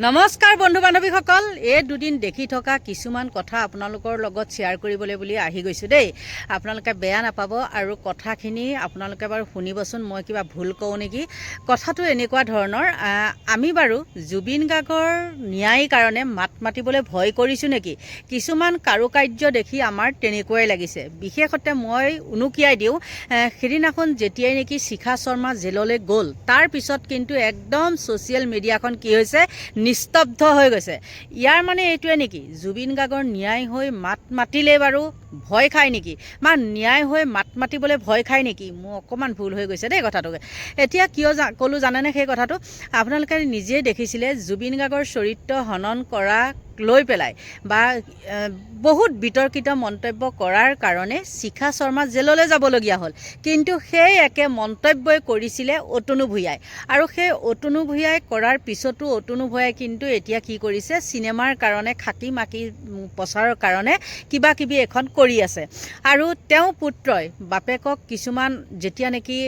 নমস্কাৰ বন্ধু বান্ধৱীসকল, এই দুদিন দেখি থকা কিছুমান কথা আপোনালোকৰ লগত শ্বেয়াৰ কৰিবলৈ বুলি আহি গৈছোঁ দেই। আপোনালোকে বেয়া নাপাব আৰু কথাখিনি আপোনালোকে বাৰু শুনিবচোন, মই কিবা ভুল কওঁ নেকি। কথাটো এনেকুৱা ধৰণৰ, আমি বাৰু জুবিন গাৰ্গৰ ন্যায়ৰ কাৰণে মাত মাতিবলৈ ভয় কৰিছোঁ নেকি? কিছুমান কাৰুকাৰ্য দেখি আমাৰ তেনেকুৱাই লাগিছে। বিশেষতে মই উনুকিয়াই দিওঁ, সেইদিনাখন যেতিয়াই নেকি শিখা শৰ্মা জেললৈ গ'ল, তাৰ পিছত কিন্তু একদম ছ'চিয়েল মিডিয়াখন কি হৈছে, নিস্তব্ধ হৈ গৈছে। ইয়াৰ মানে এইটোৱে নেকি, জুবিন গাৰ্গৰ ন্যায় হৈ মাত মাতিলে বাৰু ভয় খায় নেকি, বা ন্যায় হৈ মাত মাতিবলৈ ভয় খায় নেকি? মোৰ অকণমান ভুল হৈ গৈছে দেই কথাটোকে। এতিয়া কিয় ক'লোঁ জানেনে সেই কথাটো? আপোনালোকে নিজেই দেখিছিলে জুবিন গাৰ্গৰ চৰিত্ৰ হনন কৰা লৈ পেলাই বা বহুত বিতৰ্কিত মন্তব্য কৰাৰ কাৰণে শিখা শৰ্মা জেললৈ যাবলগীয়া হ'ল। কিন্তু সেই একে মন্তব্যই কৰিছিলে অতনু ভূঞাই, আৰু সেই অতনু ভূঞাই কৰাৰ পিছতো অতনু ভূঞাই কিন্তু এতিয়া কি কৰিছে, চিনেমাৰ কাৰণে খাকি মাকি প্ৰচাৰৰ কাৰণে কিবা কিবি এখন কৰি আছে। আৰু তেওঁ পুত্ৰই বাপেকক কিছুমান যেতিয়া নেকি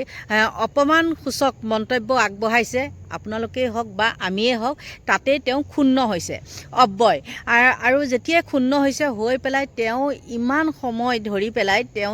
অপমানসূচক মন্তব্য আগবঢ়াইছে, আপোনালোকেই হওক বা আমিয়ে হওক, তাতেই তেওঁ ক্ষুণ্ণ হৈছে অব্যয়। আৰু যেতিয়াই ক্ষুণ্ণ হৈছে হৈ পেলাই তেওঁ ইমান সময় ধৰি পেলাই তেওঁ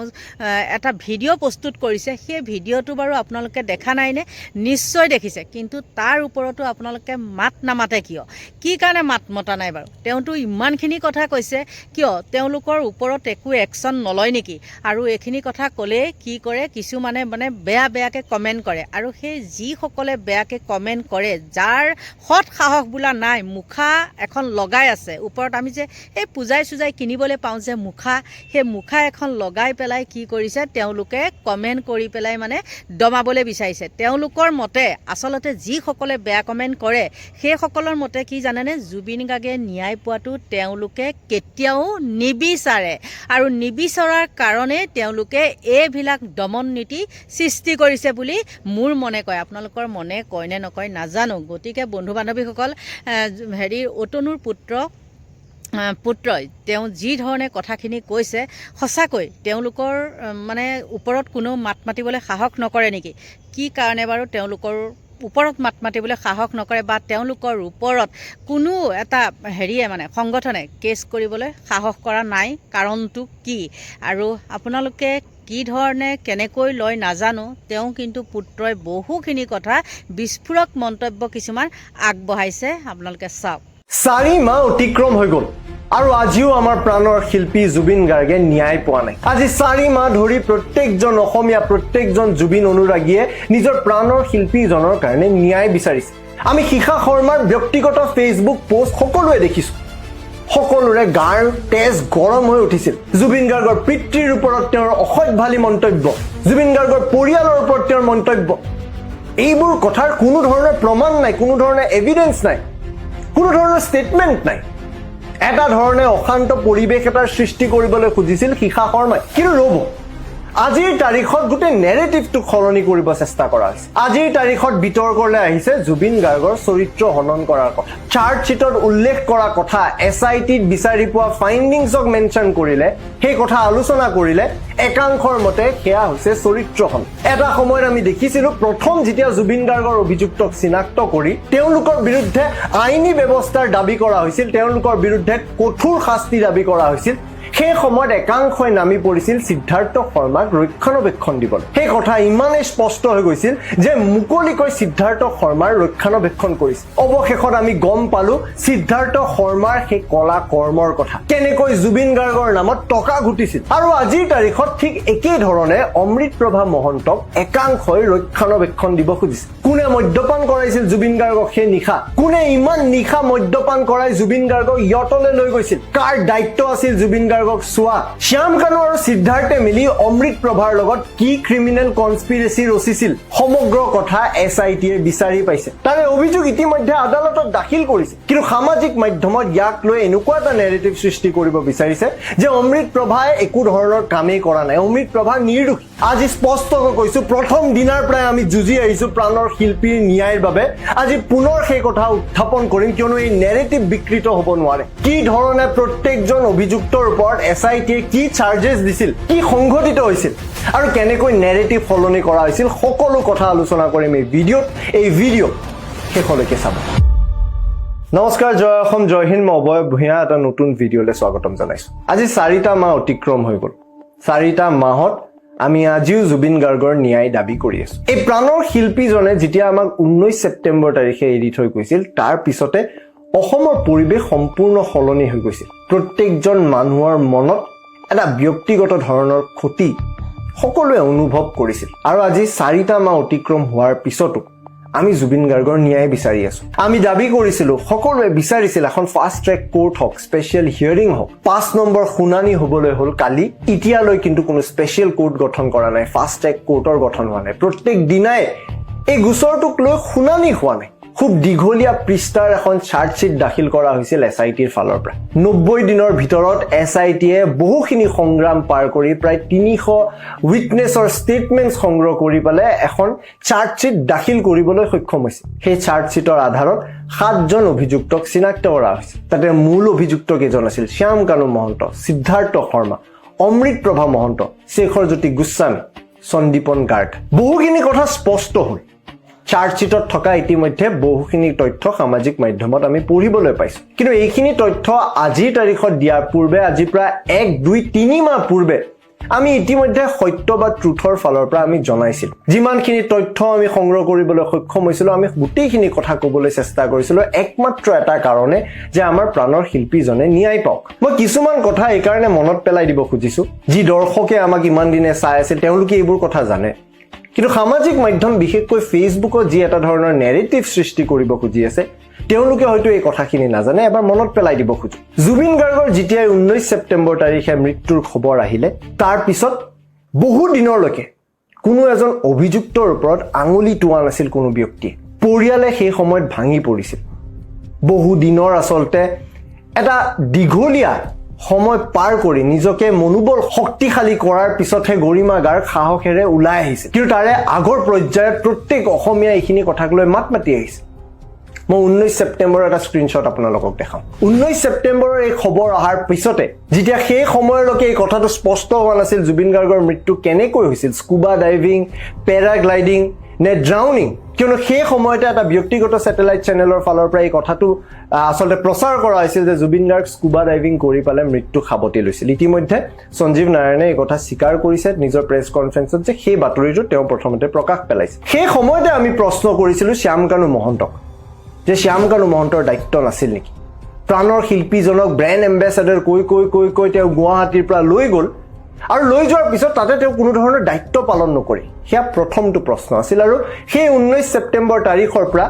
এটা ভিডিঅ' প্ৰস্তুত কৰিছে। সেই ভিডিঅ'টো বাৰু আপোনালোকে দেখা নাইনে? নিশ্চয় দেখিছে। কিন্তু তাৰ ওপৰতো আপোনালোকে মাত নামাতে কিয়? কি কাৰণে মাত মতা নাই বাৰু? তেওঁতো ইমানখিনি কথা কৈছে, কিয় তেওঁলোকৰ ওপৰত একো একশ্যন নলয় নেকি? আৰু এইখিনি কথা ক'লেই কি কৰে, কিছুমানে মানে বেয়াকৈ কমেণ্ট কৰে। আৰু সেই যিসকলে বেয়াকৈ কমেণ্ট কৰে, যাৰ সৎ সাহস বোলা নাই, মুখা এখন লগাই আছে ওপৰত, আমি যে এই পূজাই চুজাই কিনিবলৈ পাওঁ যে মুখা, সেই মুখা এখন লগাই পেলাই কি কৰিছে, তেওঁলোকে কমেণ্ট কৰি পেলাই মানে দমাবলৈ বিচাৰিছে। তেওঁলোকৰ মতে আচলতে যিসকলে বেয়া কমেণ্ট কৰে সেইসকলৰ মতে কি জানেনে, জুবিন গাৰ্গে ন্যায় পোৱাটো তেওঁলোকে কেতিয়াও নিবিচাৰে, আৰু নিবিচৰাৰ কাৰণে তেওঁলোকে এইবিলাক দমন নীতি সৃষ্টি কৰিছে বুলি মোৰ মনে কয়। আপোনালোকৰ মনে কয় নে নকয় নাজানো। গতিকে বন্ধু বান্ধৱীসকল, অতনুৰ পুত্ৰই তেওঁ যি ধৰণে কথাখিনি কৈছে, সঁচাকৈ তেওঁলোকৰ মানে ওপৰত কোনো মাত মাতিবলৈ সাহস নকৰে নেকি? কি কাৰণে বাৰু তেওঁলোকৰ ওপৰত মাত মাতিবলৈ সাহস নকৰে, বা তেওঁলোকৰ ওপৰত কোনো এটা মানে সংগঠনে কেছ কৰিবলৈ সাহস কৰা নাই? কাৰণটো কি? আৰু আপোনালোকে কি ধৰণে কেনেকৈ লয় নাজানো, তেওঁ কিন্তু পুত্ৰই বহুখিনি কথা বিস্ফোৰক মন্তব্য কিছুমান আগবঢ়াইছে। আপোনালোকে চাওক। 4 মাহ অতিক্ৰম হৈ গ'ল আৰু আজিও আমাৰ প্ৰাণৰ শিল্পী জুবিন গাৰ্গে ন্যায় পোৱা নাই। আজি 4 মাহ ধৰি প্ৰত্যেকজন অসমীয়া, প্ৰত্যেকজন জুবিন অনুৰাগীয়ে নিজৰ প্ৰাণৰ শিল্পীজনৰ কাৰণে ন্যায় বিচাৰিছে। আমি শিখা শৰ্মাৰ ব্যক্তিগত ফেচবুক পোষ্ট সকলোৱে দেখিছোঁ। সকলোৰে গাৰ তেজ গৰম হৈ উঠিছিল। জুবিন গাৰ্গৰ পিতৃৰ ওপৰত তেওঁৰ অসভ্যালি মন্তব্য, জুবিন গাৰ্গৰ পৰিয়ালৰ ওপৰত তেওঁৰ মন্তব্য, এইবোৰ কথাৰ কোনো ধৰণৰ প্ৰমাণ নাই, কোনো ধৰণৰ এভিডেন্স নাই, কোনো ধৰণৰ ষ্টেটমেণ্ট নাই। এটা ধৰণে অশান্ত পৰিৱেশ এটাৰ সৃষ্টি কৰিবলৈ খুজিছিল শিখা শৰ্মাই। কিন্তু ৰ'ব, আজিৰ তাৰিখত গোটেই নেৰেটিভটোক সলনি কৰিব চেষ্টা কৰা হৈছে। আজিৰ তাৰিখত বিতৰ্কলৈ আহিছে জুবিন গাৰ্গৰ চৰিত্ৰ হনন কৰাৰ কথা। চাৰ্জশ্বিটত উল্লেখ কৰা কথা, SITত বিচাৰি পোৱা ফাইণ্ডিংছক মেনশ্যন কৰিলে, সেই কথা আলোচনা কৰিলে একাংশৰ মতে সেয়া হৈছে চৰিত্ৰ হনন। এটা সময়ত আমি দেখিছিলোঁ, প্ৰথম যেতিয়া জুবিন গাৰ্গৰ অভিযুক্তক চিনাক্ত কৰি তেওঁলোকৰ বিৰুদ্ধে আইনী ব্যৱস্থাৰ দাবী কৰা হৈছিল, তেওঁলোকৰ বিৰুদ্ধে কঠোৰ শাস্তি দাবী কৰা হৈছিল, সেই সময়ত একাংশই নামি পৰিছিল সিদ্ধাৰ্থ শৰ্মাক ৰক্ষণাবেক্ষণ দিবলৈ। সেই কথা ইমানেই স্পষ্ট হৈ গৈছিল যে মুকলিকৈ সিদ্ধাৰ্থ শৰ্মাৰ ৰক্ষণাবেক্ষণ কৰিছিল। অৱশেষত আমি গম পালো সিদ্ধাৰ্থ শৰ্মাৰ সেই কলা কৰ্মৰ কথা, কেনেকৈ জুবিন গাৰ্গৰ নামত টকা ঘটিছিল। আৰু আজিৰ তাৰিখত ঠিক একেই ধৰণে অমৃতপ্ৰভা মহন্তক একাংশই ৰক্ষণাবেক্ষণ দিব খুজিছিল। কোনে মদ্যপান কৰাইছিল জুবিন গাৰ্গক সেই নিশা? কোনে ইমান নিশা মদ্যপান কৰাই জুবিন গাৰ্গক ইয়টলৈ লৈ গৈছিল? কাৰ দায়িত্ব আছিল জুবিন গাৰ্গক চোৱা? শ্যাম কানু আৰু সিদ্ধাৰ্থে মিলি অমৃতপ্ৰভাৰ লগত কি ক্ৰিমিনেল কনস্পিৰেচি ৰচিছিল, সমগ্ৰ কথা SITয়ে বিচাৰি পাইছে। তাৰে অভিযোগ ইতিমধ্যে আদালতত দাখিল কৰিছে। কিন্তু সামাজিক মাধ্যমত ইয়াক লৈ এনেকুৱা এটা নেৰেটিভ সৃষ্টি কৰিব বিচাৰিছে যে অমৃতপ্ৰভাই একো ধৰণৰ কামেই কৰা নাই, অমৃতপ্ৰভা নিৰ্দোষী। আজি স্পষ্টকৈ কৈছো, প্ৰথম দিনাৰ পৰাই আমি যুঁজি আহিছো প্ৰাণৰ শিল্পীৰ ন্যায়ৰ বাবে। আজি পুনৰ সেই কথা উত্থাপন কৰিম, কিয়নো এই নেৰেটিভ বিকৃত হ'ব নোৱাৰে। কি ধৰণে প্ৰত্যেকজন অভিযুক্তৰ ওপৰত SITয়ে কি চাৰ্জেছ দিছিল, কি সংঘটিত হৈছিল, আৰু কেনেকৈ নেৰেটিভ সলনি কৰা হৈছিল, সকলো কথা আলোচনা কৰিম এই ভিডিঅ'ত। এই ভিডিঅ' শেষলৈকে চাব। নমস্কাৰ, জয় অসম, জয় হিন্দ। মই অভয় ভূঞা এটা নতুন ভিডিঅ'লৈ স্বাগতম জনাইছোঁ। আজি 4টা মাহ অতিক্ৰম হৈ গ'ল। 4টা মাহত আমি আজিও জুবিন গাৰ্গৰ ন্যায় দাবী কৰি আছোঁ। এই প্ৰাণৰ শিল্পীজনে যেতিয়া আমাক 19 ছেপ্টেম্বৰ তাৰিখে এৰি থৈ গৈছিল, তাৰ পিছতে অসমৰ পৰিৱেশ সম্পূৰ্ণ সলনি হৈ গৈছিল। প্ৰত্যেকজন মানুহৰ মনত এটা ব্যক্তিগত ধৰণৰ ক্ষতি সকলোৱে অনুভৱ কৰিছিল। আৰু আজি 4টা মাহ অতিক্ৰম হোৱাৰ পিছতো আমি জুবিন গাৰ্গৰ ন্যায় বিচাৰি আছোঁ। আমি দাবী কৰিছিলোঁ, সকলোৱে বিচাৰিছিল এখন ফাষ্ট ট্ৰেক কোৰ্ট হওক, স্পেচিয়েল হিয়াৰিং হওক। 5 নম্বৰ শুনানি হ'বলৈ হ'ল কালি। এতিয়ালৈ কিন্তু কোনো স্পেচিয়েল কোৰ্ট গঠন কৰা নাই, ফাষ্ট ট্ৰেক কোৰ্টৰ গঠন হোৱা নাই। প্ৰত্যেক দিনাই এই গোচৰটোক লৈ শুনানি হোৱা নাই। খুব দীঘলীয়া পৃষ্ঠাৰ এখন চাৰ্জশ্বিট দাখিল কৰা হৈছিল SITৰ ফালৰ পৰা। 90 দিনৰ ভিতৰত SITয়ে বহুখিনি সংগ্ৰাম পাৰ কৰি প্ৰায় 300 উইটনেছৰ ষ্টেটমেণ্ট সংগ্ৰহ কৰি পেলাই এখন চাৰ্জশ্বিট দাখিল কৰিবলৈ সক্ষম হৈছে। সেই চাৰ্জশ্বিটৰ আধাৰত 7জন অভিযুক্তক চিনাক্ত কৰা হৈছে। তাতে মূল অভিযুক্ত কেইজন আছিল শ্যাম কানু মহন্ত, সিদ্ধাৰ্থ শৰ্মা, অমৃত প্ৰভা মহন্ত, শেখৰ জ্যোতি গোস্বামী, সন্দীপন গাৰ্গ। বহুখিনি কথা স্পষ্ট হ'ল। চাৰ্জশ্বিটত থকা ইতিমধ্যে বহুখিনি তথ্য সামাজিক মাধ্যমত আমি পঢ়িবলৈ পাইছোঁ। কিন্তু এইখিনি তথ্য আজিৰ তাৰিখত দিয়াৰ পূৰ্বে, আজি প্ৰায় 1, 2, 3 মাহ পূৰ্বে আমি ইতিমধ্যে সত্য বা ট্ৰুথৰ ফালৰ পৰা আমি জনাইছিলোঁ। যিমানখিনি তথ্য আমি সংগ্ৰহ কৰিবলৈ সক্ষম হৈছিলোঁ, আমি গোটেইখিনি কথা ক'বলৈ চেষ্টা কৰিছিলোঁ একমাত্ৰ এটা কাৰণে, যে আমাৰ প্ৰাণৰ শিল্পীজনে ন্যায় পাওক। মই কিছুমান কথা এইকাৰণে মনত পেলাই দিব খুজিছোঁ, যি দৰ্শকে আমাক ইমান দিনে চাই আছিল তেওঁলোকে এইবোৰ কথা জানে। কিন্তু সামাজিক মাধ্যম, বিশেষকৈ ফেচবুকত যি এটা ধৰণৰ নেৰেটিভ সৃষ্টি কৰিব খুজি আছে, তেওঁলোকে হয়তো এই কথাখিনি নাজানে। এবাৰ মনত পেলাই দিব খোজো। জুবিন গাৰ্গৰ যেতিয়াই 19 ছেপ্টেম্বৰ তাৰিখে মৃত্যুৰ খবৰ আহিলে, তাৰ পিছত বহু দিনলৈকে কোনো এজন অভিযুক্তৰ ওপৰত আঙুলি টোৱা নাছিল কোনো ব্যক্তিয়ে। পৰিয়ালে সেই সময়ত ভাঙি পৰিছিল। বহু দিনৰ আচলতে এটা দীঘলীয়া সময় পাৰ কৰি নিজকে মনোবল শক্তিশালী কৰাৰ পিছতহে গৰিমা গাৰ্গ সাহসেৰে ওলাই আহিছিল। কিন্তু তাৰে আগৰ পৰ্যায়ত প্ৰত্যেক অসমীয়াই এইখিনি কথাক লৈ মাত মাতি আহিছে। মই 19 ছেপ্টেম্বৰৰ এটা স্ক্ৰীনশ্বট আপোনালোকক দেখাম। 19 ছেপ্টেম্বৰৰ এই খবৰ অহাৰ পিছতে, যেতিয়া সেই সময়লৈকে এই কথাটো স্পষ্ট হোৱা নাছিল জুবিন গাৰ্গৰ মৃত্যু কেনেকৈ হৈছিল, স্কুবা ডাইভিং, পেৰাগ্লাইডিং নে ড্ৰাউনিং, কিয়নো সেই সময়তে এটা ব্যক্তিগত ছেটেলাইট চেনেলৰ ফালৰ পৰা এই কথাটো আচলতে প্ৰচাৰ কৰা হৈছিল যে জুবিন গাৰ্গ স্কুবা ডাইভিং কৰি পেলাই মৃত্যু সাৱটি লৈছিল। ইতিমধ্যে সঞ্জীৱ নাৰায়ণে এই কথা স্বীকাৰ কৰিছে নিজৰ প্ৰেছ কনফাৰেন্সত যে সেই বাতৰিটো তেওঁ প্ৰথমতে প্ৰকাশ পেলাইছে। সেই সময়তে আমি প্ৰশ্ন কৰিছিলোঁ শ্যাম কানু মহন্তক, যে শ্যাম কানু মহন্তৰ দায়িত্ব নাছিল নেকি? প্ৰাণৰ শিল্পীজনক ব্ৰেণ্ড এম্বেচাডৰ কৈ তেওঁ গুৱাহাটীৰ পৰা লৈ গ'ল, আৰু লৈ যোৱাৰ পিছত তাতে তেওঁ কোনো ধৰণৰ দায়িত্ব পালন নকৰি। সেয়া প্ৰথমটো প্ৰশ্ন আছিল। আৰু সেই 19 ছেপ্টেম্বৰ তাৰিখৰ পৰা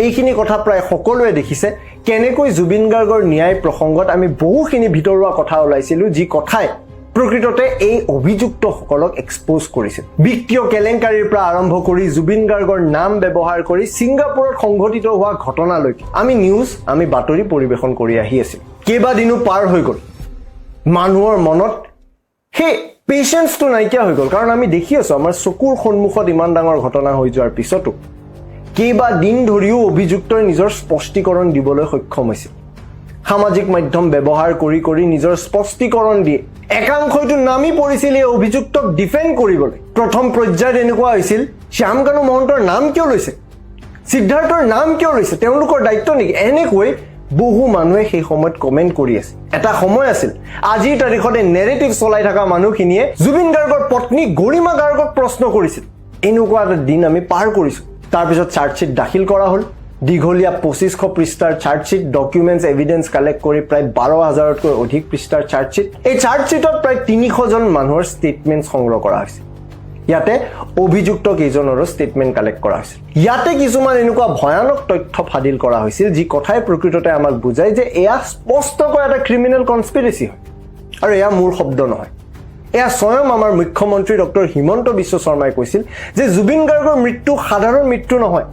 এইখিনি কথা প্ৰায় সকলোৱে দেখিছে, কেনেকৈ জুবিন গাৰ্গৰ ন্যায় প্ৰসংগত আমি বহুখিনি ভিতৰুৱা কথা ওলাইছিলোঁ, যি কথাই প্ৰকৃততে এই অভিযুক্তসকলক এক্সপ'জ কৰিছিল। বিত্তীয় কেলেংকাৰীৰ পৰা আৰম্ভ কৰি জুবিন গাৰ্গৰ নাম ব্যৱহাৰ কৰি ছিংগাপুৰত সংঘটিত হোৱা ঘটনালৈকে আমি বাতৰি পৰিৱেশন কৰি আহি আছিলোঁ। কেইবাদিনো পাৰ হৈ গ'ল। মানুহৰ মনত সেই পেচেঞ্চটো নাইকিয়া হৈ গ'ল। কাৰণ আমি দেখি আছোঁ আমাৰ চকুৰ সন্মুখত ইমান ডাঙৰ ঘটনা হৈ যোৱাৰ পিছতো কেইবাদিন ধৰিও অভিযুক্তই নিজৰ স্পষ্টীকৰণ দিবলৈ সক্ষম হৈছিল। সামাজিক মাধ্যম ব্যৱহাৰ কৰি নিজৰ স্পষ্টীকৰণ দিয়ে একাংশইটো নামি পৰিছিল এই অভিযুক্তক ডিফেণ্ড কৰিবলৈ। প্ৰথম পৰ্যায়ত এনেকুৱা হৈছিল, শ্যাম কানু মহন্তৰ নাম কিয় লৈছে, সিদ্ধাৰ্থৰ নাম কিয় লৈছে, তেওঁলোকৰ দায়িত্ব নেকি? এনেকৈ বহু মানুহে সেই সময়ত কমেণ্ট কৰি আছে। এটা সময় আছিল, আজিৰ তাৰিখতে নেৰেটিভ চলাই থকা মানুহখিনিয়ে জুবিন গাৰ্গৰ পত্নী গৰিমা গাৰ্গক প্ৰশ্ন কৰিছিল। এনেকুৱা এটা দিন আমি পাৰ কৰিছোঁ। তাৰপিছত চাৰ্জশ্বিট দাখিল কৰা হ'ল। দীঘলীয়া 2500 পৃষ্ঠাৰ চাৰ্জশ্বিট, ডকুমেণ্টছ এভিডেন্স কালেক্ট কৰি প্ৰায় 12,000তকৈ অধিক পৃষ্ঠাৰ চাৰ্জশ্বিট। এই চাৰ্জশ্বিটত প্ৰায় 300জন মানুহৰ ষ্টেটমেণ্ট সংগ্ৰহ কৰা হৈছে। ইয়াতে অভিযুক্ত কেইজনৰো ষ্টেটমেণ্ট কালেক্ট কৰা হৈছিল। ইয়াতে কিছুমান এনেকুৱা ভয়ানক তথ্য ফাদিল কৰা হৈছিল, যি কথাই প্ৰকৃততে আমাক বুজায় যে এয়া স্পষ্টকৈ এটা ক্ৰিমিনেল কনস্পিৰেচি হয়। আৰু এয়া মোৰ শব্দ নহয়, এয়া স্বয়ং আমাৰ মুখ্যমন্ত্ৰী ডক্টৰ হিমন্ত বিশ্ব শৰ্মাই কৈছিল যে জুবিন গাৰ্গৰ মৃত্যু সাধাৰণ মৃত্যু নহয়,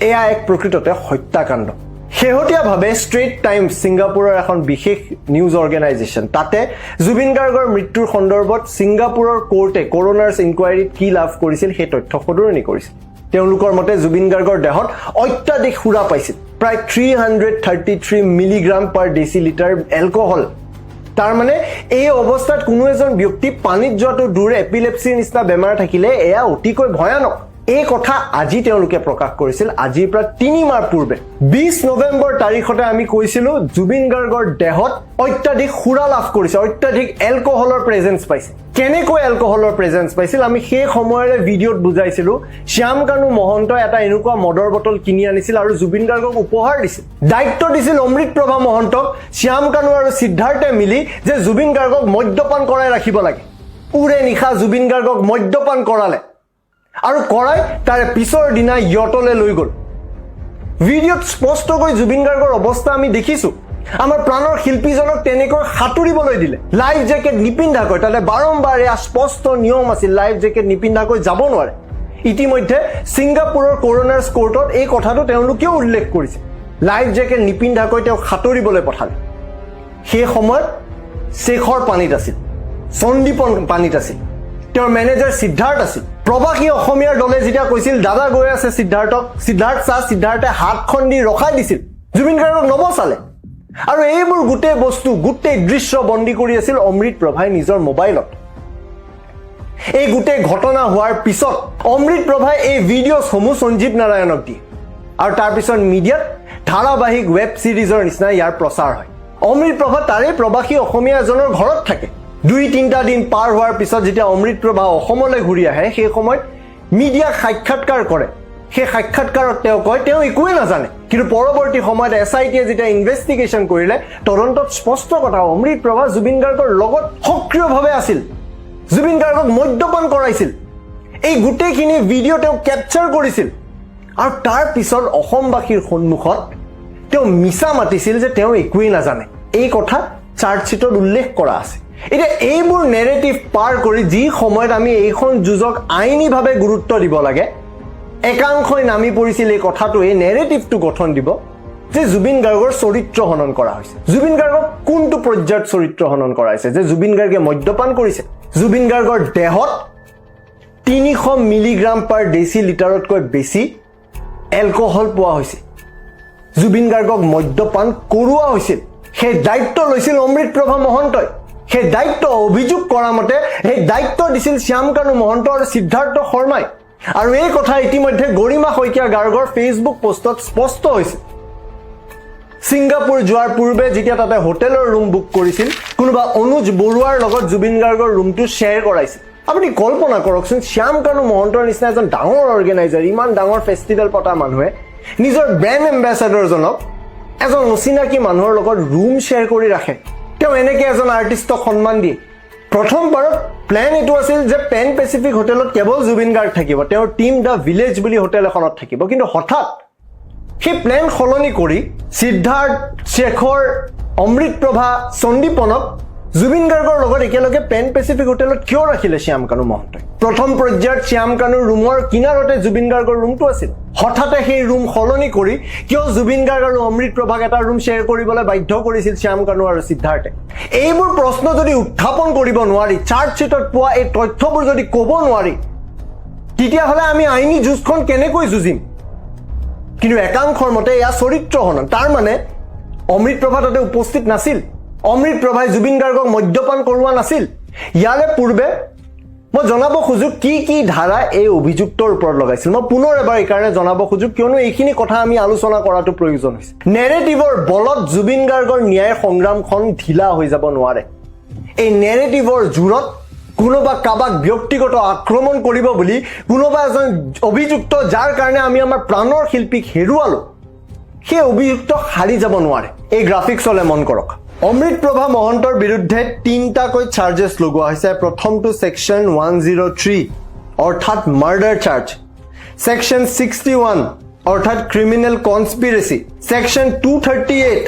এয়া এক প্ৰকৃততে হত্যাকাণ্ড। শেহতীয়াভাৱে ষ্ট্ৰেইট টাইমছ, ছিংগাপুৰৰ এখন বিশেষ নিউজ অৰ্গেনাইজেশ্যন, তাতে জুবিন গাৰ্গৰ মৃত্যুৰ সন্দৰ্ভত ছিংগাপুৰৰ কোৰ্টে কৰোনাৰ ইনকুৱাৰীত কি লাভ কৰিছিল সেই তথ্য সদৰি কৰিছিল। তেওঁলোকৰ মতে জুবিন গাৰ্গৰ দেহত অত্যাধিক সুৰা পাইছিল, প্ৰায় 333 মিলিগ্ৰাম পাৰ ডেচিলিটাৰ এলকহল। তাৰ মানে এই অৱস্থাত কোনো এজন ব্যক্তি পানীত যোৱাটো দূৰ, এপিলেপছিৰ নিচিনা বেমাৰ থাকিলে এয়া অতিকৈ ভয়ানক। এই কথা আজি তেওঁলোকে প্ৰকাশ কৰিছিল আজিৰ পৰা 3 মাহ পূৰ্বে 20 নৱেম্বৰ তাৰিখতে আমি কৈছিলো জুবিন গাৰ্গৰ দেহত অত্যাধিক সুৰা লাভ কৰিছে অত্যাধিক এলকহলৰ প্ৰেজেন্স পাইছে কেনেকৈ এলকহলৰ প্ৰেজেন্স পাইছিল আমি সেই সময়ৰে ভিডিঅ'ত বুজাইছিলো শ্যাম কানু মহন্ত এটা এনেকুৱা মদৰ বটল কিনি আনিছিল আৰু জুবিন গাৰ্গক উপহাৰ দিছিল দায়িত্ব দিছিল অমৃত প্ৰভা মহন্তক শ্যাম কানু আৰু সিদ্ধাৰ্থে মিলি যে জুবিন গাৰ্গক মদ্যপান কৰাই ৰাখিব লাগে পুৰে নিশা জুবিন গাৰ্গক মদ্যপান কৰালে আৰু কৰাই তাৰে পিছৰ দিনা ইয়টলে লৈ গ'ল ভিডিঅ'ত স্পষ্টকৈ জুবিন গাৰ্গৰ অৱস্থা আমি দেখিছো আমাৰ প্ৰাণৰ শিল্পীজনক তেনেকৈ সাঁতুৰিবলৈ দিলে লাইফ জেকেট নিপিন্ধাকৈ তাতে বাৰম্বাৰ এয়া স্পষ্ট নিয়ম আছিল লাইফ জেকেট নিপিন্ধাকৈ যাব নোৱাৰে ইতিমধ্যে ছিংগাপুৰৰ কৰোনাৰ্ছ কোৰ্টত এই কথাটো তেওঁলোকেও উল্লেখ কৰিছে লাইফ জেকেট নিপিন্ধাকৈ তেওঁ সাঁতুৰিবলৈ পঠালে সেই সময়ত শেখৰ পানীত আছিল সন্দীপন পানীত আছিল তেওঁৰ মেনেজাৰ সিদ্ধাৰ্থ আছিল প্ৰবাসী অসমীয়াৰ দলে যেতিয়া কৈছিল দাদা গৈ আছে সিদ্ধাৰ্থক সিদ্ধাৰ্থে হাতখন দি ৰখাই দিছিল জুবিন গাৰ্গক নবচালে আৰু এইবোৰ গোটেই বস্তু গোটেই দৃশ্য বন্দী কৰি আছিল অমৃত প্ৰভাই নিজৰ মোবাইলত এই গোটেই ঘটনা হোৱাৰ পিছত অমৃত প্ৰভাই এই ভিডিঅ'সমূহ সঞ্জীৱ নাৰায়ণক দিয়ে আৰু তাৰ পিছত মিডিয়াত ধাৰাবাহিক ৱেব সিৰিজৰ নিচিনা ইয়াৰ প্ৰচাৰ হয় অমৃত প্ৰভা তাৰে প্ৰবাসী অসমীয়া এজনৰ ঘৰত থাকে 2-3টা দিন পাৰ হোৱাৰ পিছত যেতিয়া অমৃত প্ৰভা অসমলৈ ঘূৰি আহে সেই সময়ত মিডিয়াক সাক্ষাৎকাৰ কৰে সেই সাক্ষাৎকাৰত তেওঁ কয় তেওঁ একোৱে নাজানে কিন্তু পৰৱৰ্তী সময়ত এছআইটিয়ে যেতিয়া ইনভেষ্টিগেশ্যন কৰিলে তদন্তত স্পষ্ট কথা অমৃত প্ৰভা জুবিন গাৰ্গৰ লগত সক্ৰিয়ভাৱে আছিল জুবিন গাৰ্গক মদ্যপান কৰাইছিল এই গোটেইখিনি ভিডিঅ' তেওঁ কেপচাৰ কৰিছিল আৰু তাৰ পিছত অসমবাসীৰ সন্মুখত তেওঁ মিছা মাতিছিল যে তেওঁ একোৱে নাজানে এই কথা চাৰ্জশ্বিটত উল্লেখ কৰা আছে এতিয়া এইবোৰ নেৰেটিভ পাৰ কৰি যি সময়ত আমি এইখন যুঁজক আইনীভাৱে গুৰুত্ব দিব লাগে একাংশই নামি পৰিছিল এই কথাটো এই নেৰেটিভটো গঠন দিব যে জুবিন গাৰ্গৰ চৰিত্ৰ হনন কৰা হৈছে জুবিন গাৰ্গক কোনটো পৰ্যায়ত চৰিত্ৰ হনন কৰা হৈছে যে জুবিন গাৰ্গে মদ্যপান কৰিছে জুবিন গাৰ্গৰ দেহত 300 মিলিগ্ৰাম পাৰ ডেচিলিটাৰতকৈ বেছি এলকহল পোৱা হৈছে জুবিন গাৰ্গক মদ্যপান কৰোৱা হৈছিল সেই দায়িত্ব লৈছিল অমৃত প্ৰভা মহন্তই সেই দায়িত্ব অভিযোগ কৰা মতে সেই দায়িত্ব দিছিল শ্যাম কানু মহন্ত আৰু সিদ্ধাৰ্থ শৰ্মাই আৰু এই কথা ইতিমধ্যে গৰিমা শইকীয়া গাৰ্গৰ ফেচবুক পোষ্টত স্পষ্ট হৈছে ছিংগাপুৰ যোৱাৰ পূৰ্বে যেতিয়া তাতে হোটেলৰ ৰুম বুক কৰিছিল কোনোবা অনুজ বৰুৱাৰ লগত জুবিন গাৰ্গৰ ৰুমটো শ্বেয়াৰ কৰাইছিল আপুনি কল্পনা কৰকচোন শ্যাম কানু মহন্তৰ নিচিনা এজন ডাঙৰ অৰ্গেনাইজাৰ ইমান ডাঙৰ ফেষ্টিভেল পতা মানুহে নিজৰ ব্ৰেণ্ড এম্বেছাডৰজনক এজন অচিনাকি মানুহৰ লগত ৰুম শ্বেয়াৰ কৰি ৰাখে তেওঁ এনেকৈ এজন আৰ্টিষ্টক সন্মান দিয়ে প্ৰথমবাৰত প্লেন এইটো আছিল যে পেন পেচিফিক হোটেলত কেৱল জুবিন গাৰ্গ থাকিব তেওঁৰ টিম দ্য ভিলেজ বুলি হোটেল এখনত থাকিব কিন্তু হঠাৎ সেই প্লেন সলনি কৰি সিদ্ধাৰ্থ শেখৰ অমৃত প্ৰভা সন্দীপনক জুবিন গাৰ্গৰ লগত একেলগে পেন পেচিফিক হোটেলত কিয় ৰাখিলে শ্যাম কানু মহন্তই প্ৰথম পৰ্যায়ত শ্যাম কানুৰ ৰুমৰ কিনাৰতে জুবিন গাৰ্গৰ ৰুমটো আছিল হঠাতে সেই ৰুম সলনি কৰি কিয় জুবিন গাৰ্গ আৰু অমৃত প্ৰভাক এটা ৰুম শ্বেয়াৰ কৰিবলৈ বাধ্য কৰিছিল শ্যাম কানু আৰু সিদ্ধাৰ্থে এইবোৰ প্ৰশ্ন যদি উত্থাপন কৰিব নোৱাৰি চাৰ্জশ্বিটত পোৱা এই তথ্যবোৰ যদি ক'ব নোৱাৰি তেতিয়াহ'লে আমি আইনী যুঁজখন কেনেকৈ যুঁজিম কিন্তু একাংশৰ মতে এয়া চৰিত্ৰ হনন তাৰ মানে অমৃত প্ৰভা তাতে উপস্থিত নাছিল অমৃত প্ৰভাই জুবিন গাৰ্গক মদ্যপান কৰোৱা নাছিল ইয়াৰে পূৰ্বে মই জনাব খোজো কি ধাৰা এই অভিযুক্তৰ ওপৰত লগাইছিল মই পুনৰ এবাৰ এই কাৰণে জনাব খোজো কিয়নো এইখিনি কথা আমি আলোচনা কৰাটো প্ৰয়োজন হৈছে নেৰেটিভৰ বলত জুবিন গাৰ্গৰ ন্যায় সংগ্ৰামখন ঢিলা হৈ যাব নোৱাৰে এই নেৰেটিভৰ জোৰত কোনোবা কাবাক ব্যক্তিগত আক্ৰমণ কৰিব বুলি কোনোবা এজন অভিযুক্ত যাৰ কাৰণে আমি আমাৰ প্ৰাণৰ শিল্পীক হেৰুৱালো সেই অভিযুক্ত হাৰি যাব নোৱাৰে এই গ্ৰাফিক্সলে মন কৰক অমৃত প্ৰভা মহন্তৰ বিৰুদ্ধে 3টাকৈ চাৰ্জেছ লগোৱা হৈছে প্ৰথমটো সেকশন 103 অৰ্থাৎ মাৰ্ডাৰ চাৰ্জ সেকশন 61 অৰ্থাৎ ক্ৰিমিনেল কনস্পিৰেসি সেকশন 238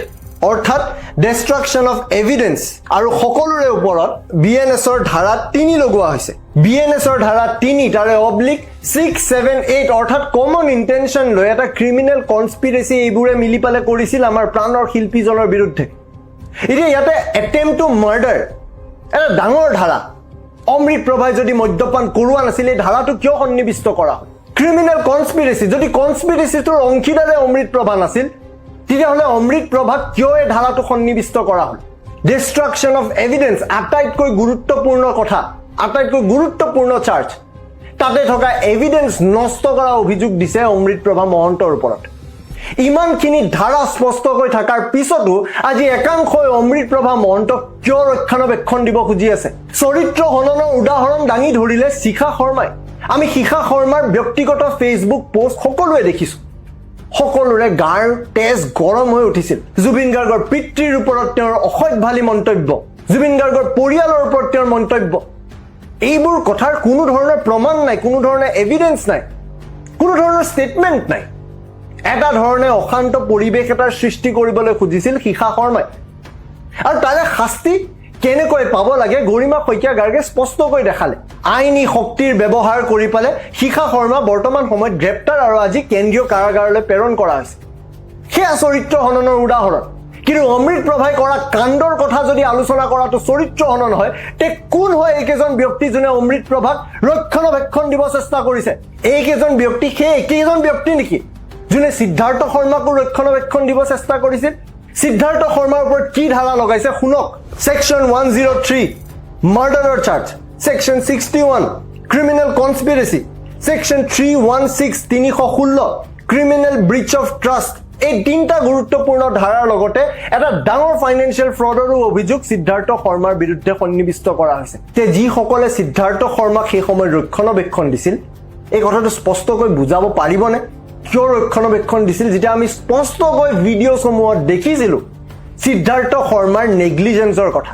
অৰ্থাৎ ডিষ্ট্ৰাকশ্যন অফ এভিডেন্স আৰু সকলোৰে ওপৰত বিএনএছৰ ধাৰা 3 লগোৱা হৈছে বিএনএছৰ ধাৰা 3 তাৰে অবলিক 678 অৰ্থাৎ কমন ইন্টেনশন লৈ এটা ক্ৰিমিনেল কনস্পিৰেসি এইবোৰে মিলি পালে কৰিছিল আমাৰ প্ৰাণৰ শিল্পীজনৰ বিৰুদ্ধে এতিয়া ইয়াতে এটেম্প টু মাৰ্ডাৰ এটা ডাঙৰ ধাৰা অমৃত প্ৰভাই যদি মদ্যপান কৰোৱা নাছিল এই ধাৰাটো কিয় সন্নিৱিষ্ট কৰা হয় ক্ৰিমিনেল কনস্পিৰেসি যদি কনস্পিৰেসিটোৰ অংশীদাৰে অমৃত প্ৰভা নাছিল তেতিয়াহ'লে অমৃত প্ৰভাক কিয় এই ধাৰাটো সন্নিৱিষ্ট কৰা হ'ল ডিষ্ট্ৰাকশ্যন অফ এভিডেন্স আটাইতকৈ গুৰুত্বপূৰ্ণ কথা আটাইতকৈ গুৰুত্বপূৰ্ণ চাৰ্জ তাতে থকা এভিডেন্স নষ্ট কৰা অভিযোগ দিছে অমৃতপ্ৰভা মহন্তৰ ওপৰত ইমানখিনি ধাৰা স্পষ্টকৈ থকাৰ পিছতো আজি একাংশই অমৃতপ্ৰভা মহন্তক কিয় ৰক্ষণাবেক্ষণ দিব খুজি আছে চৰিত্ৰ হননৰ উদাহৰণ দাঙি ধৰিলে শিখা শৰ্মাই আমি শিখা শৰ্মাৰ ব্যক্তিগত ফেচবুক পোষ্ট সকলোৱে দেখিছো সকলোৰে গাৰ তেজ গৰম হৈ উঠিছিল জুবিন গাৰ্গৰ পিতৃৰ ওপৰত তেওঁৰ অসভ্যালি মন্তব্য জুবিন গাৰ্গৰ পৰিয়ালৰ ওপৰত তেওঁৰ মন্তব্য এইবোৰ কথাৰ কোনো ধৰণৰ প্ৰমাণ নাই কোনো ধৰণৰ এভিডেন্স নাই কোনো ধৰণৰ ষ্টেটমেণ্ট নাই এটা ধৰণে অশান্ত পৰিৱেশ এটাৰ সৃষ্টি কৰিবলৈ খুজিছিল শিখা শৰ্মাই আৰু তাৰে শাস্তি কেনেকৈ পাব লাগে গৰিমা শইকীয়া গাৰ্গে স্পষ্টকৈ দেখালে আইনী শক্তিৰ ব্যৱহাৰ কৰি পালে শিখা শৰ্মা বৰ্তমান সময়ত গ্ৰেপ্তাৰ আৰু আজি কেন্দ্ৰীয় কাৰাগাৰলৈ প্ৰেৰণ কৰা হৈছে সেয়া চৰিত্ৰ হননৰ উদাহৰণ কিন্তু অমৃতপ্ৰভাই কৰা কাণ্ডৰ কথা যদি আলোচনা কৰাটো চৰিত্ৰ হনন হয় তে কোন হয় এইকেইজন ব্যক্তি যোনে অমৃতপ্ৰভাক ৰক্ষণাবেক্ষণ দিব চেষ্টা কৰিছে এইকেইজন ব্যক্তি সেই একেইজন ব্যক্তি নেকি যোনে সিদ্ধাৰ্থ শৰ্মাকো ৰক্ষণাবেক্ষণ দিব চেষ্টা কৰিছিল সিদ্ধাৰ্থ শৰ্মাৰ ওপৰত কি ধাৰা লগাইছে শুনক সেকশন 103 মাৰ্ডাৰৰ charge section 61 criminal conspiracy section 316 316 criminal breach of trust এই তিনিটা গুৰুত্বপূৰ্ণ ধাৰাৰ লগতে এটা ডাঙৰ ফাইনেন্সিয়েল ফ্ৰডৰো অভিযোগ সিদ্ধাৰ্থ শৰ্মাৰ বিৰুদ্ধে সন্নিবিষ্ট কৰা হৈছে তে যিসকলে সিদ্ধাৰ্থ শৰ্মাক সেই সময়ত ৰক্ষণাবেক্ষণ দিছিল এই কথাটো স্পষ্টকৈ বুজাব পাৰিবনে কিয় ৰক্ষণাবেক্ষণ দিছিল যেতিয়া আমি স্পষ্টকৈ ভিডিঅ'সমূহত দেখিছিলোঁ সিদ্ধাৰ্থ শৰ্মাৰ নেগলিজেন্সৰ কথা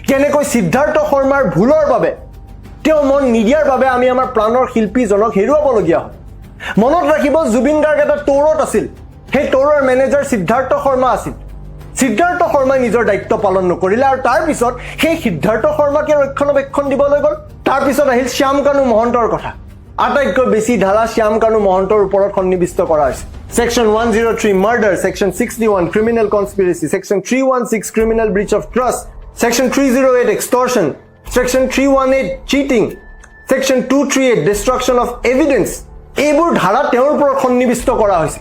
কেনেকৈ সিদ্ধাৰ্থ শৰ্মাৰ ভুলৰ বাবে তেওঁ মন নিদিয়াৰ বাবে আমি আমাৰ প্ৰাণৰ শিল্পীজনক হেৰুৱাবলগীয়া হয় মনত ৰাখিব জুবিন গাৰ্গ এটা টৌৰত আছিল সেই টৌৰৰ মেনেজাৰ সিদ্ধাৰ্থ শৰ্মা আছিল সিদ্ধাৰ্থ শৰ্মাই নিজৰ দায়িত্ব পালন নকৰিলে আৰু তাৰ পিছত সেই সিদ্ধাৰ্থ শৰ্মাকে ৰক্ষণাবেক্ষণ দিবলৈ গ'ল তাৰ পিছত আহিল শ্যাম কানু মহন্তৰ কথা আটাইতকৈ বেছি ধাৰা শ্যাম কানু মহন্তৰ ওপৰত সন্নিবিষ্ট কৰা হৈছে section 103 murder section 61 criminal conspiracy section 316 criminal breach of trust section 308 extortion section 318 cheating section 238 destruction of evidence এইবোৰ ধাৰা তেওঁৰ ওপৰত সন্নিবিষ্ট কৰা হৈছে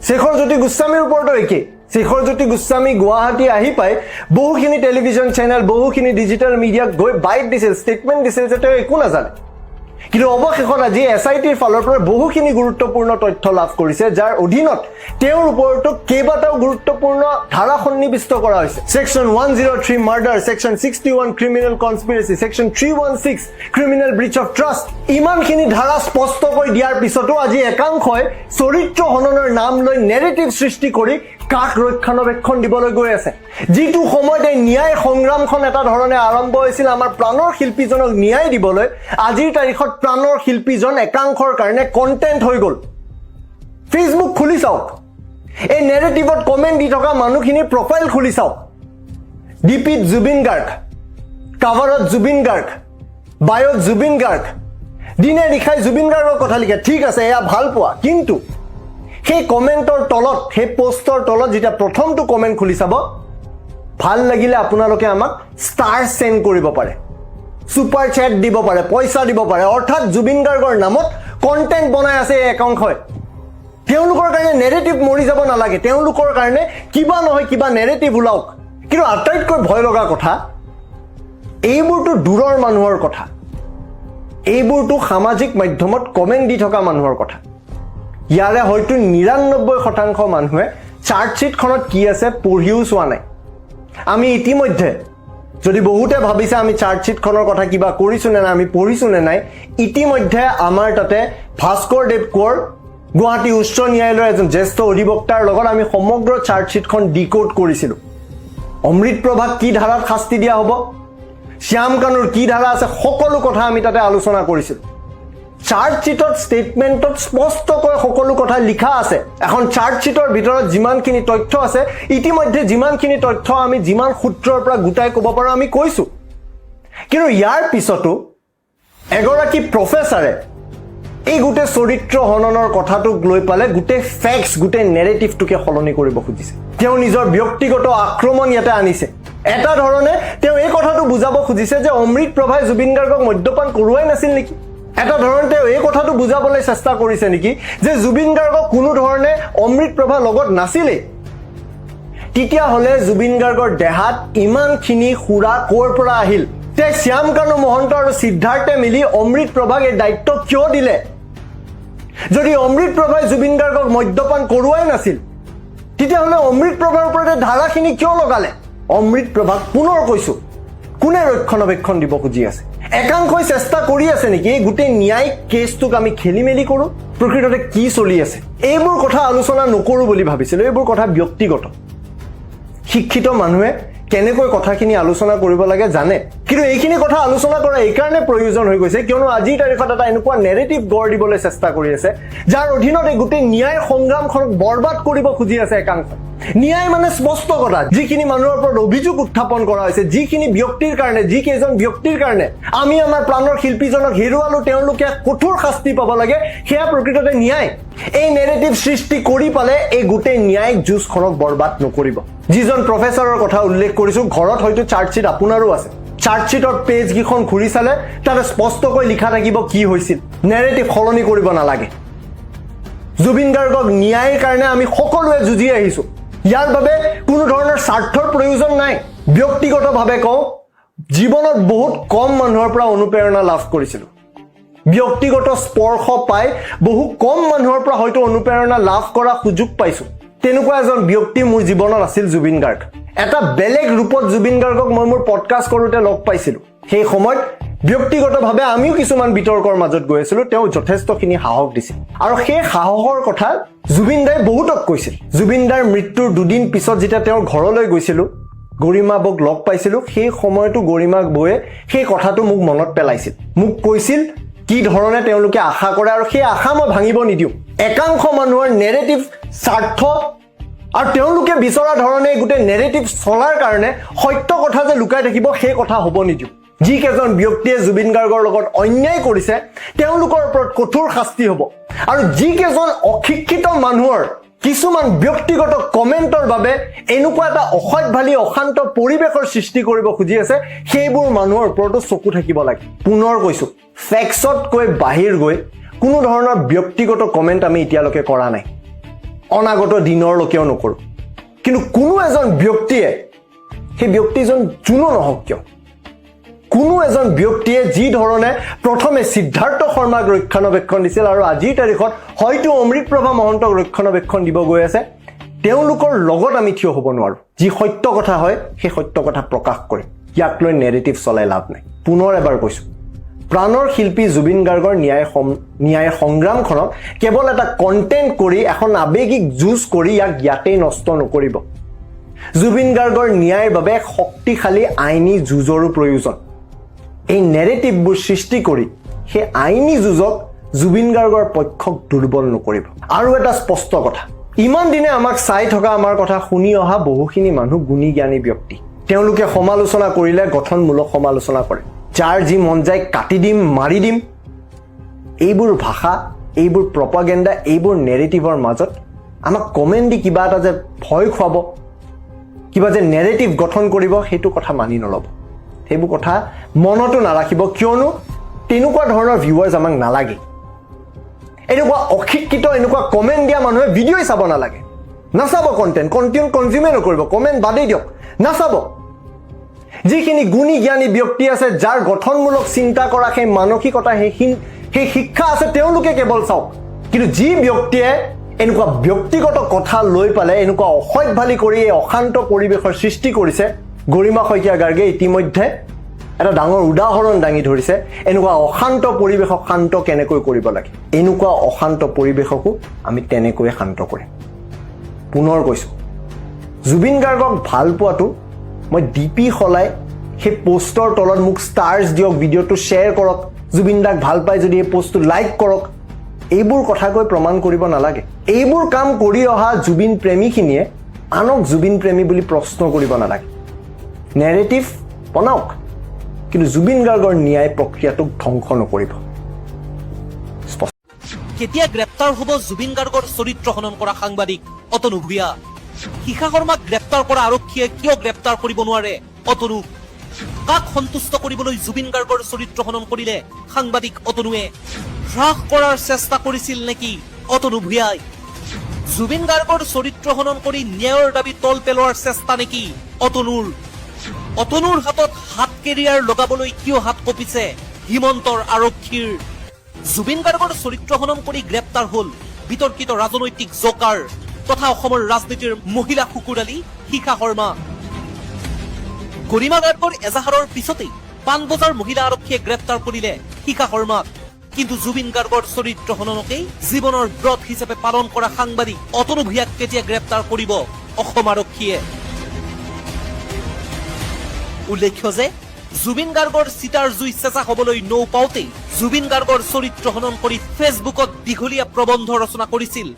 শেখৰ জ্যোতি গোস্বামীৰ ওপৰতো একে শেখৰ জ্যোতি গোস্বামী গুৱাহাটী আহি পাই বহুখিনি টেলিভিজন চেনেল বহুখিনি ডিজিটেল মিডিয়াক গৈ বাইট দিছিল ষ্টেটমেণ্ট দিছিল যে তেওঁ একো নাজানে কিন্তু অৱশেষত আজি এছআইটিৰ ফালৰ পৰা বহুখিনি গুৰুত্বপূৰ্ণ তথ্য লাভ কৰিছে যাৰ অধীনত তেওঁৰ ওপৰতো কেইবাটাও গুৰুত্বপূৰ্ণ ধাৰা সন্নিবিষ্ট কৰা হৈছে section 103 murder section 61 criminal conspiracy section 316 criminal breach of trust ইমানখিনি ধাৰা স্পষ্টকৈ দিয়াৰ পিছতো আজি একাংশই চৰিত্ৰ হননৰ নাম লৈ নেৰেটিভ সৃষ্টি কৰি কাক ৰক্ষণাবেক্ষণ দিবলৈ গৈ আছে যিটো সময়তে ন্যায় সংগ্ৰামখন এটা ধৰণে আৰম্ভ হৈছিল আমাৰ প্ৰাণৰ শিল্পীজনক ন্যায় দিবলৈ আজিৰ তাৰিখত প্ৰাণৰ শিল্পীজন একাংশৰ কাৰণে কন্টেন্ট হৈ গ'ল ফেচবুক খুলি চাওক এই নেৰেটিভত কমেন্ট দি থকা মানুহখিনিৰ প্ৰফাইল খুলি চাওক ডিপিত জুবিন গাৰ্গ কাভাৰত জুবিন গাৰ্গ বায়ত জুবিন গাৰ্গ দিনে নিশাই জুবিন গাৰ্গৰ কথা লিখে ঠিক আছে এয়া ভাল পোৱা কিন্তু সেই কমেন্টৰ তলত সেই পোষ্টৰ তলত যেতিয়া প্ৰথমটো কমেন্ট খুলি চাব ভাল লাগিলে আপোনালোকে আমাক ষ্টাৰ সেন্ড কৰিব পাৰে সুপাৰ চ্যাট দিব পাৰে পইচা দিব পাৰে অৰ্থাৎ জুবিন গাৰ্গৰ নামত কন্টেন্ট বনাই আছে এই একাংশই তেওঁলোকৰ কাৰণে নেৰেটিভ মৰি যাব নালাগে তেওঁলোকৰ কাৰণে কিবা নহয় কিবা নেৰেটিভ ওলাওক কিন্তু আটাইতকৈ ভয় লগা কথা এইবোৰটো দূৰৰ মানুহৰ কথা এইবোৰটো সামাজিক মাধ্যমত কমেন্ট দি থকা মানুহৰ কথা ইয়াৰে হয়তো 99% মানুহে চাৰ্টশিটখনত কি আছে পঢ়িও চোৱা নাই আমি ইতিমধ্যে যদি বহুতে ভাবিছে আমি চাৰ্টশিটখনৰ কথা কিবা কৰিছো নে নাই আমি পঢ়িছো নে নাই ইতিমধ্যে আমাৰ তাতে ভাস্কৰ দেৱ কোঁৱৰ গুৱাহাটী উচ্চ ন্যায়ালয়ৰ এজন জ্যেষ্ঠ অধিবক্তাৰ লগত আমি সমগ্ৰ চাৰ্টশিটখন ডিকোড কৰিছিলো অমৃতপ্ৰভাক কি ধাৰাত শাস্তি দিয়া হ'ব শ্যাম কানুৰ কি ধাৰা আছে সকলো কথা আমি তাতে আলোচনা কৰিছিলো চাৰ্টশিটৰ ষ্টেটমেণ্টত স্পষ্টকৈ সকলো কথা লিখা আছে এখন চাৰ্টশিটৰ ভিতৰত যিমানখিনি তথ্য আছে ইতিমধ্যে যিমানখিনি তথ্য আমি যিমান সূত্ৰৰ পৰা গোটাই ক'ব পাৰো আমি কৈছো কিন্তু ইয়াৰ পিছতো এগৰাকী প্ৰফেছৰে এই গোটেই চৰিত্ৰ হননৰ কথাটোক লৈ পালে গোটেই ফেক্টছ গোটেই নেৰেটিভটোকে সলনি কৰিব খুজিছে তেওঁ নিজৰ ব্যক্তিগত আক্ৰমণ ইয়াতে আনিছে এটা ধৰণে তেওঁ এই কথাটো বুজাব খুজিছে যে অমৃতপ্ৰভাই জুবিন গাৰ্গক মদ্যপান কৰোৱাই নাছিল নেকি এটা ধৰণে তেওঁ এই কথাটো বুজাবলৈ চেষ্টা কৰিছে নেকি যে জুবিন গাৰ্গক কোনো ধৰণে অমৃতপ্ৰভা লগত নাছিলে তেতিয়াহ'লে জুবিন গাৰ্গৰ দেহাত ইমানখিনি সুৰা ক'ৰ পৰা আহিল তে শ্যামকানু মহন্ত আৰু সিদ্ধাৰ্থে মিলি অমৃত প্ৰভাক এই দায়িত্ব কিয় দিলে? যদি অমৃত প্ৰভাই জুবিন গাৰ্গক মদ্যপান কৰোৱাই নাছিল তেতিয়াহ'লে অমৃত প্ৰভাৰ ওপৰতে ধাৰাখিনি কিয় লগালে? অমৃত প্ৰভাক পুনৰ কৈছো কোনে ৰক্ষণাবেক্ষণ দিব খুজি আছে? একাংশই চেষ্টা কৰি আছে নেকি এই গোটেই ন্যায়িক কেছটোক আমি খেলি মেলি কৰোঁ? প্ৰকৃততে কি চলি আছে এইবোৰ কথা আলোচনা নকৰোঁ বুলি ভাবিছিলোঁ। এইবোৰ কথা ব্যক্তিগত, শিক্ষিত মানুহে কেনেকৈ কথাখিনি আলোচনা কৰিব লাগে জানে, কিন্তু এইখিনি কথা আলোচনা কৰা এইকাৰণে প্ৰয়োজন হৈ গৈছে কিয়নো আজিৰ তাৰিখত এটা এনেকুৱা নেৰেটিভ গঢ় দিবলৈ চেষ্টা কৰি আছে যাৰ অধীনত এই গোটেই ন্যায় সংগ্ৰামখনক বৰবাদ কৰিব খুজি আছে একাংশ। ন্যায় মানে স্পষ্ট কথা, যিখিনি মানুহৰ ওপৰত অভিযোগ উত্থাপন কৰা হৈছে, যিখিনি ব্যক্তিৰ কাৰণে, যিকেইজন ব্যক্তিৰ কাৰণে আমি আমাৰ প্ৰাণৰ শিল্পীজনক হেৰুৱালো, তেওঁলোকে কঠোৰ শাস্তি পাব লাগে, সেয়া প্ৰকৃততে ন্যায়। এই নেৰেটিভ সৃষ্টি কৰি পালে এই গোটেই ন্যায়িক যুঁজখনক বৰবাদ নকৰিব। যিজন প্ৰফেচাৰৰ কথা উল্লেখ কৰিছো, ঘৰত হয়তো চাৰ্জশ্বিট আপোনাৰো আছে। চাৰ্জশ্বিটৰ পেজ কেইখন ঘূৰি চালে তাতে স্পষ্টকৈ লিখা থাকিব কি হৈছিল। নেৰেটিভ সলনি কৰিব নালাগে। জুবিন গাৰ্গক ন্যায়ৰ কাৰণে আমি সকলোৱে যুঁজি আহিছো। ইয়াৰ বাবে কোনো ধৰণৰ স্বাৰ্থৰ প্ৰয়োজন নাই। ব্যক্তিগতভাৱে কওঁ, জীৱনত বহুত কম মানুহৰ পৰা অনুপ্ৰেৰণা লাভ কৰিছিলোঁ। ব্যক্তিগত স্পৰ্শ পাই বহু কম মানুহৰ পৰা হয়তো অনুপ্ৰেৰণা লাভ কৰা সুযোগ পাইছোঁ। তেনেকুৱা এজন ব্যক্তি মোৰ জীৱনত আছিল জুবিন গাৰ্গ। এটা বেলেগ ৰূপত জুবিন গাৰ্গক মই মোৰ পডকাষ্ট কৰোঁতে লগ পাইছিলোঁ। সেই সময়ত ব্যক্তিগতভাৱে আমিও কিছুমান বিতৰ্কৰ মাজত গৈ আছিলোঁ। তেওঁ যথেষ্টখিনি সাহস দিছিল আৰু সেই সাহসৰ কথা জুবিন দাই বহুতক কৈছিল। জুবিন দাৰ মৃত্যুৰ দুদিন পিছত যেতিয়া তেওঁৰ ঘৰলৈ গৈছিলোঁ, গৰিমা বৌক লগ পাইছিলোঁ, সেই সময়তো গৰিমা বৌয়ে সেই কথাটো মোক মনত পেলাইছিল। মোক কৈছিল কি ধৰণে তেওঁলোকে আশা কৰে আৰু সেই আশা মই ভাঙিব নিদিওঁ। একাংশ মানুহৰ নেৰেটিভ স্বাৰ্থ আৰু তেওঁলোকে বিচৰা ধৰণে গোটেই নেৰেটিভ চলাৰ কাৰণে সত্য কথা যে লুকাই থাকিব সেই কথা হ'ব নিদিওঁ। যিকেইজন ব্যক্তিয়ে জুবিন গাৰ্গৰ লগত অন্যায় কৰিছে তেওঁলোকৰ ওপৰত কঠোৰ শাস্তি হ'ব আৰু যিকেইজন অশিক্ষিত মানুহৰ কিছুমান ব্যক্তিগত কমেণ্টৰ বাবে এনেকুৱা এটা অসভ্যালী অশান্ত পৰিৱেশৰ সৃষ্টি কৰিব খুজি আছে সেইবোৰ মানুহৰ ওপৰতো চকু থাকিব লাগে। পুনৰ কৈছোঁ, ফেক্সতকৈ বাহিৰ গৈ কোনো ধৰণৰ ব্যক্তিগত কমেণ্ট আমি এতিয়ালৈকে কৰা নাই, অনাগত দিনৰলৈকেও নকৰোঁ। কিন্তু কোনো এজন ব্যক্তিয়ে, সেই ব্যক্তিজন যোনো নহওক কিয়, কোনো এজন ব্যক্তিয়ে যি ধৰণে প্ৰথমে সিদ্ধাৰ্থ শৰ্মাক ৰক্ষণাবেক্ষণ দিছিল আৰু আজিৰ তাৰিখত হয়তো অমৃত প্ৰভা মহন্তক ৰক্ষণাবেক্ষণ দিব গৈ আছে, তেওঁলোকৰ লগত আমি থিয় হ'ব নোৱাৰোঁ। যি সত্য কথা হয় সেই সত্য কথা প্ৰকাশ কৰিম। ইয়াক লৈ নেৰেটিভ চলাই লাভ নাই। পুনৰ এবাৰ কৈছোঁ, প্ৰাণৰ শিল্পী জুবিন গাৰ্গৰ ন্যায় সংগ্ৰামখনক কেৱল এটা কণ্টেণ্ট কৰি এখন আৱেগিক যুঁজ কৰি ইয়াক ইয়াতেই নষ্ট নকৰিব। জুবিন গাৰ্গৰ ন্যায়ৰ বাবে শক্তিশালী আইনী যুঁজৰো প্ৰয়োজন। এই নেৰেটিভবোৰ সৃষ্টি কৰি সেই আইনী যুঁজক জুবিন গাৰ্গৰ পক্ষক দুৰ্বল নকৰিব। আৰু এটা স্পষ্ট কথা, ইমান দিনে আমাক চাই থকা, আমাৰ কথা শুনি অহা বহুখিনি মানুহ গুণী জ্ঞানী ব্যক্তি। তেওঁলোকে সমালোচনা কৰিলে গঠনমূলক সমালোচনা কৰে। যাৰ যি মন যায় কাটি দিম, মাৰি দিম, এইবোৰ ভাষা, এইবোৰ প্ৰপাগেণ্ডা, এইবোৰ নেৰেটিভৰ মাজত আমাক কমেণ্ট দি কিবা এটা যে ভয় খুৱাব, কিবা যে নেৰেটিভ গঠন কৰিব, সেইটো কথা মানি নল'ব। সেইবোৰ কথা মনতো নাৰাখিব, কিয়নো তেনেকুৱা ধৰণৰ ভিউৱাৰ্ছ আমাক নালাগে। এনেকুৱা অশিক্ষিত, এনেকুৱা কমেণ্ট দিয়া মানুহে ভিডিঅ'ই চাব নালাগে, নাচাব। কণ্টেণ্ট কনজিউমে নকৰিব, কমেণ্ট বাদেই দিয়ক, নাচাব। যিখিনি গুণী জ্ঞানী ব্যক্তি আছে, যাৰ গঠনমূলক চিন্তা কৰা সেই মানসিকতা, সেই শিক্ষা আছে, তেওঁলোকে কেৱল চাওক। কিন্তু যি ব্যক্তিয়ে এনেকুৱা ব্যক্তিগত কথা লৈ পালে এনেকুৱা অসভ্যালী কৰি এই অশান্ত পৰিৱেশৰ সৃষ্টি কৰিছে, গৰিমা শইকীয়া গাৰ্গে ইতিমধ্যে এটা ডাঙৰ উদাহৰণ দাঙি ধৰিছে এনেকুৱা অশান্ত পৰিৱেশক শান্ত কেনেকৈ কৰিব লাগে। এনেকুৱা অশান্ত পৰিৱেশকো আমি তেনেকৈয়ে শান্ত কৰিম। পুনৰ কৈছোঁ, জুবিন গাৰ্গক ভাল পোৱাটো মই ডিপি সলাই সেই পোষ্টৰ তলত মোক ষ্টাৰ্ছ দিয়ক, ভিডিঅ'টো শ্বেয়াৰ কৰক, জুবিন দাক ভাল পাই যদি এই পোষ্টটো লাইক কৰক, এইবোৰ কথা কৈ প্ৰমাণ কৰিব নালাগে। এইবোৰ কাম কৰি অহা জুবিন প্ৰেমীখিনিয়ে আনক জুবিন প্ৰেমী বুলি প্ৰশ্ন কৰিব নালাগে। নেৰেটিভ বনাওক, কিন্তু জুবিন গাৰ্গৰ ন্যায় প্ৰক্ৰিয়াটোক ধ্বংস নকৰিব। কেতিয়া গ্ৰেপ্তাৰ হ'ব জুবিন গাৰ্গৰ চৰিত্ৰ হনন কৰা সাংবাদিক অতনু ভূঞা? শিখা শৰ্মাক গ্ৰেপ্তাৰ কৰা আৰক্ষীয়ে কিয় গ্ৰেপ্তাৰ কৰিব নোৱাৰে অতনু? কাক সন্তুষ্ট কৰিবলৈ জুবিন গাৰ্গৰ চৰিত্ৰ হনন কৰিলে সাংবাদিক অতনুৱে? হ্ৰাস কৰাৰ চেষ্টা কৰিছিল নেকি অতনু ভূঞাই? জুবিন গাৰ্গৰ চৰিত্ৰ হনন কৰি ন্যায়ৰ দাবী তল পেলোৱাৰ চেষ্টা নেকি অতনুৰ? অতনুৰ হাতত হাত কেৰিয়াৰ লগাবলৈ কিয় হাত কঁপিছে হিমন্তৰ আৰক্ষীৰ? জুবিন গাৰ্গৰ চৰিত্ৰ হনন কৰি গ্ৰেপ্তাৰ হল বিতৰ্কিত ৰাজনৈতিক জকাৰ তথা অসমৰ ৰাজনীতিৰ মহিলা কুকুৰালী শিখা শৰ্মা। গৰিমা গাৰ্গৰ এজাহাৰৰ পিছতেই পাণবজাৰ মহিলা আৰক্ষীয়ে গ্ৰেপ্তাৰ কৰিলে শিখা শৰ্মাক। কিন্তু জুবিন গাৰ্গৰ চৰিত্ৰ হননকেই জীৱনৰ ব্ৰত হিচাপে পালন কৰা সাংবাদিক অতনু ভূঞাক কেতিয়া গ্ৰেপ্তাৰ কৰিব অসম আৰক্ষীয়ে? উল্লেখ্য যে জুবিন গাৰ্গৰ চিতাৰ জুই চেঁচা হবলৈ নৌ পাওঁতেই জুবিন গাৰ্গৰ চৰিত্ৰ হনন কৰি ফেচবুকত দীঘলীয়া প্ৰবন্ধ ৰচনা কৰিছিল।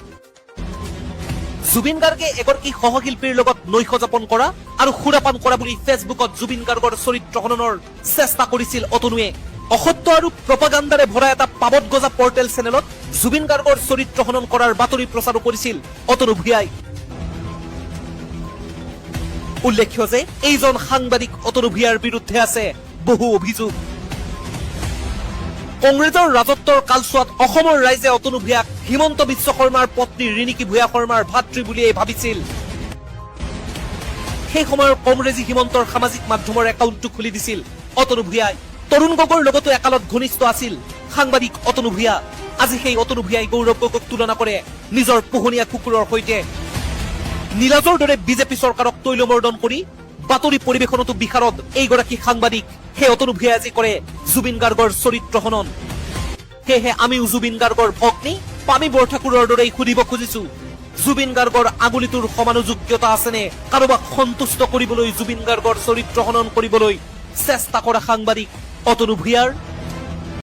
জুবিন গাৰ্গে এগৰাকী সহশিল্পীৰ লগত নৈশ যাপন কৰা আৰু সুৰাপান কৰা বুলি ফেচবুকত জুবিন গাৰ্গৰ চৰিত্ৰ হননৰ চেষ্টা কৰিছিল অতনুৱে। অসত্য আৰু প্ৰপাগাণ্ডাৰে ভৰা এটা পাবত গজা পৰ্টেল চেনেলত জুবিন গাৰ্গৰ চৰিত্ৰ হনন কৰাৰ বাতৰি প্ৰচাৰো কৰিছিল অতনু ভূঞাই। উল্লেখ্য যে এইজন সাংবাদিক অতনু ভূঞাৰ বিৰুদ্ধে আছে বহু অভিযোগ। কংগ্ৰেছৰ ৰাজত্বৰ কালছোৱাত অসমৰ ৰাইজে অতনু ভূঞাক হিমন্ত বিশ্ব শৰ্মাৰ পত্নী ৰিণিকী ভূঞা শৰ্মাৰ ভাতৃ বুলিয়েই ভাবিছিল। সেই সময়ৰ কংগ্ৰেছী হিমন্তৰ সামাজিক মাধ্যমৰ একাউণ্টটো খুলি দিছিল অতনু ভূঞাই। তৰুণ গগৈৰ লগতো একালত ঘনিষ্ঠ আছিল সাংবাদিক অতনু ভূঞা। আজি সেই অতনু ভূঞাই গৌৰৱ গগৈক তুলনা কৰে নিজৰ পোহনীয়া কুকুৰৰ সৈতে। নীলাজৰ দৰে বিজেপি চৰকাৰক তৈলমৰ্দন কৰি বাতৰি পৰিৱেশনতো বিশাৰদ এইগৰাকী সাংবাদিক। সেই অতনু ভূঞাই আজি কৰে জুবিন গাৰ্গৰ চৰিত্ৰ হনন। সেয়েহে আমিও জুবিন গাৰ্গৰ ভগ্নী পামী বৰঠাকুৰৰ দৰেই সুধিব খুজিছো, জুবিন গাৰ্গৰ আঙুলিটোৰ সমানো যোগ্যতা আছেনে কাৰোবাক সন্তুষ্ট কৰিবলৈ জুবিন গাৰ্গৰ চৰিত্ৰ হনন কৰিবলৈ চেষ্টা কৰা সাংবাদিক অতনু ভূঞাৰ?